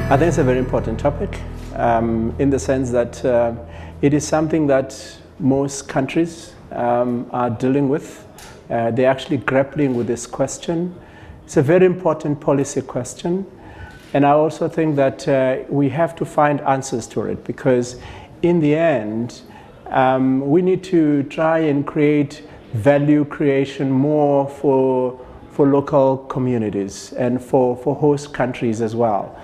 I think it's a very important topic in the sense that it is something that most countries are dealing with. They're actually grappling with this question. It's a very important policy question. And I also think that we have to find answers to it, because in the end, we need to try and create value creation more for local communities and for host countries as well.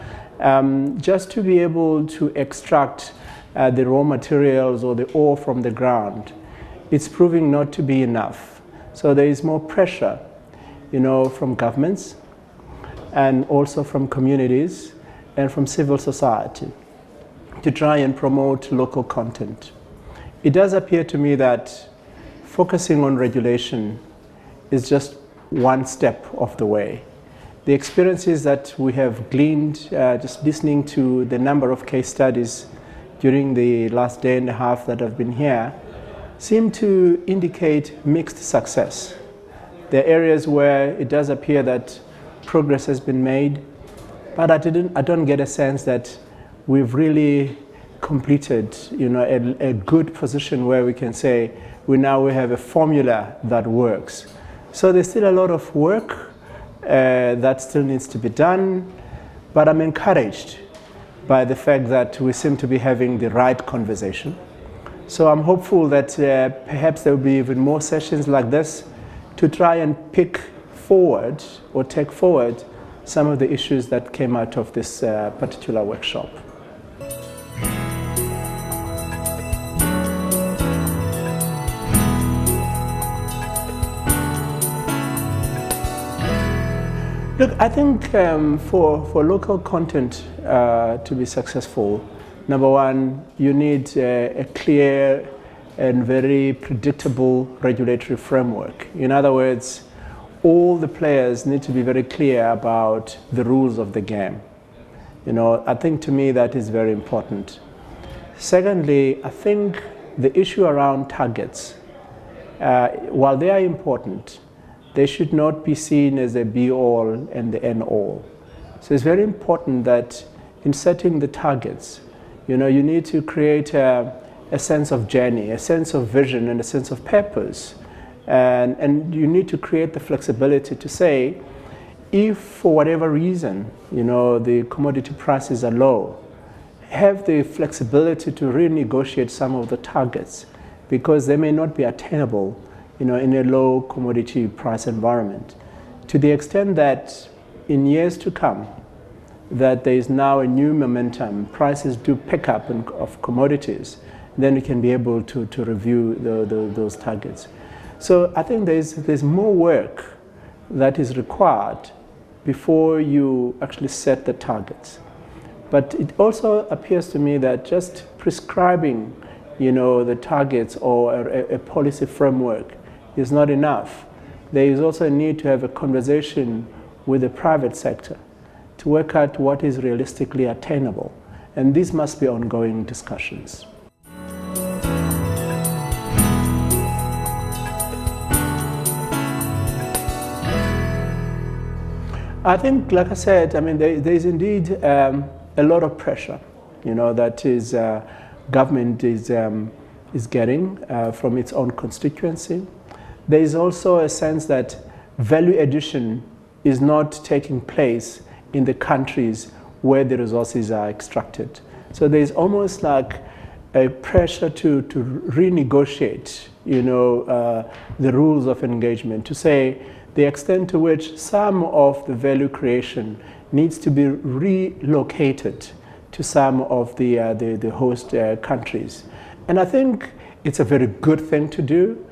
Just to be able to extract the raw materials or the ore from the ground, it's proving not to be enough. So there is more pressure, from governments and also from communities and from civil society to try and promote local content. It does appear to me that focusing on regulation is just one step of the way. The experiences that we have gleaned just listening to the number of case studies during the last day and a half that I've been here seem to indicate mixed success. There are areas where it does appear that progress has been made, but I don't get a sense that we've really completed a good position where we can say we have a formula that works. So there's still a lot of work that still needs to be done, but I'm encouraged by the fact that we seem to be having the right conversation. So I'm hopeful that perhaps there will be even more sessions like this to try and pick forward or take forward some of the issues that came out of this particular workshop. Look, I think for local content to be successful, number one, you need a clear and very predictable regulatory framework. In other words, all the players need to be very clear about the rules of the game. I think to me that is very important. Secondly, I think the issue around targets, while they are important, they should not be seen as a be-all and the end-all. So it's very important that in setting the targets, you need to create a sense of journey, a sense of vision, and a sense of purpose. And you need to create the flexibility to say, if for whatever reason, the commodity prices are low, have the flexibility to renegotiate some of the targets, because they may not be attainable in a low commodity price environment. To the extent that in years to come, that there is now a new momentum, prices do pick up of commodities, then we can be able to review those targets. So I think there's more work that is required before you actually set the targets. But it also appears to me that just prescribing the targets or a policy framework is not enough. There is also a need to have a conversation with the private sector to work out what is realistically attainable. And these must be ongoing discussions. I think, like I said, there is indeed a lot of pressure, that is government is getting from its own constituency. There is also a sense that value addition is not taking place in the countries where the resources are extracted. So there is almost like a pressure to renegotiate, the rules of engagement, to say the extent to which some of the value creation needs to be relocated to some of the host countries. And I think it's a very good thing to do.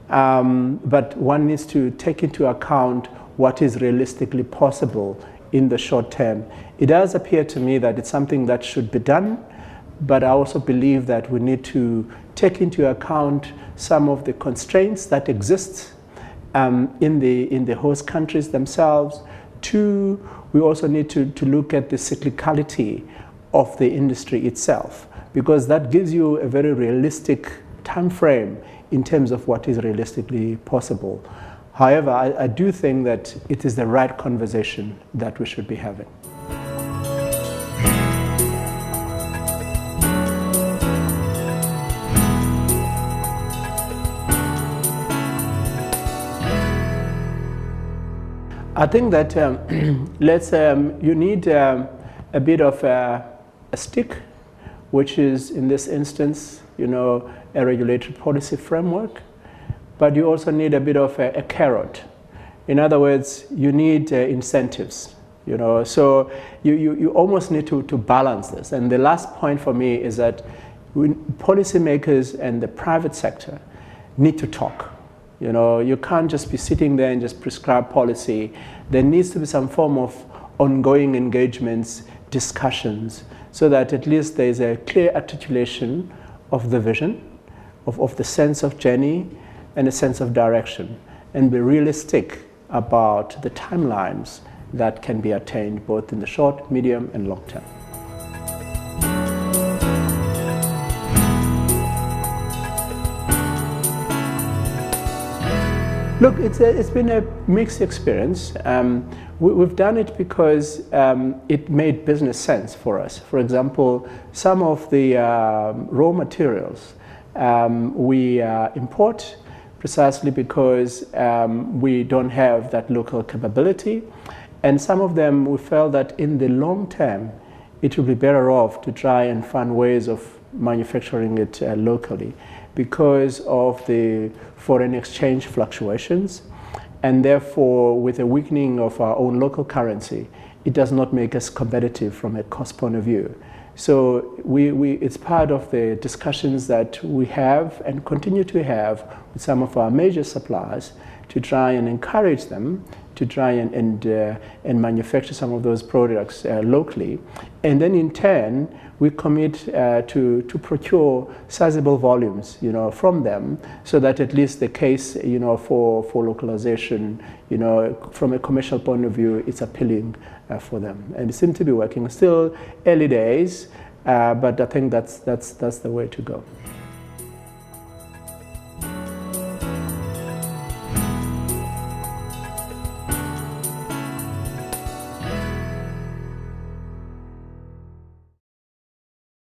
But one needs to take into account what is realistically possible in the short term. It does appear to me that it's something that should be done, but I also believe that we need to take into account some of the constraints that exist in the host countries themselves. Two, we also need to look at the cyclicality of the industry itself, because that gives you a very realistic time frame in terms of what is realistically possible. However, I do think that it is the right conversation that we should be having. I think that you need a bit of a stick, which is in this instance, a regulatory policy framework, but you also need a bit of a carrot. In other words, you need incentives. So you almost need to balance this. And the last point for me is that policymakers and the private sector need to talk. You can't just be sitting there and just prescribe policy. There needs to be some form of ongoing engagements, discussions, so that at least there's a clear articulation of the vision, of the sense of journey, and a sense of direction, and be realistic about the timelines that can be attained both in the short, medium, and long term. Look, it's been a mixed experience. We've done it because it made business sense for us. For example, some of the raw materials we import precisely because we don't have that local capability. And some of them we felt that in the long term, it would be better off to try and find ways of manufacturing it locally, because of the foreign exchange fluctuations, and therefore with a weakening of our own local currency, it does not make us competitive from a cost point of view. So it's part of the discussions that we have and continue to have with some of our major suppliers to try and encourage them to try and manufacture some of those products locally. And then in turn, we commit to procure sizable volumes, from them, so that at least the case, for localization, from a commercial point of view, it's appealing for them. And it seems to be working. Still early days, but I think that's the way to go.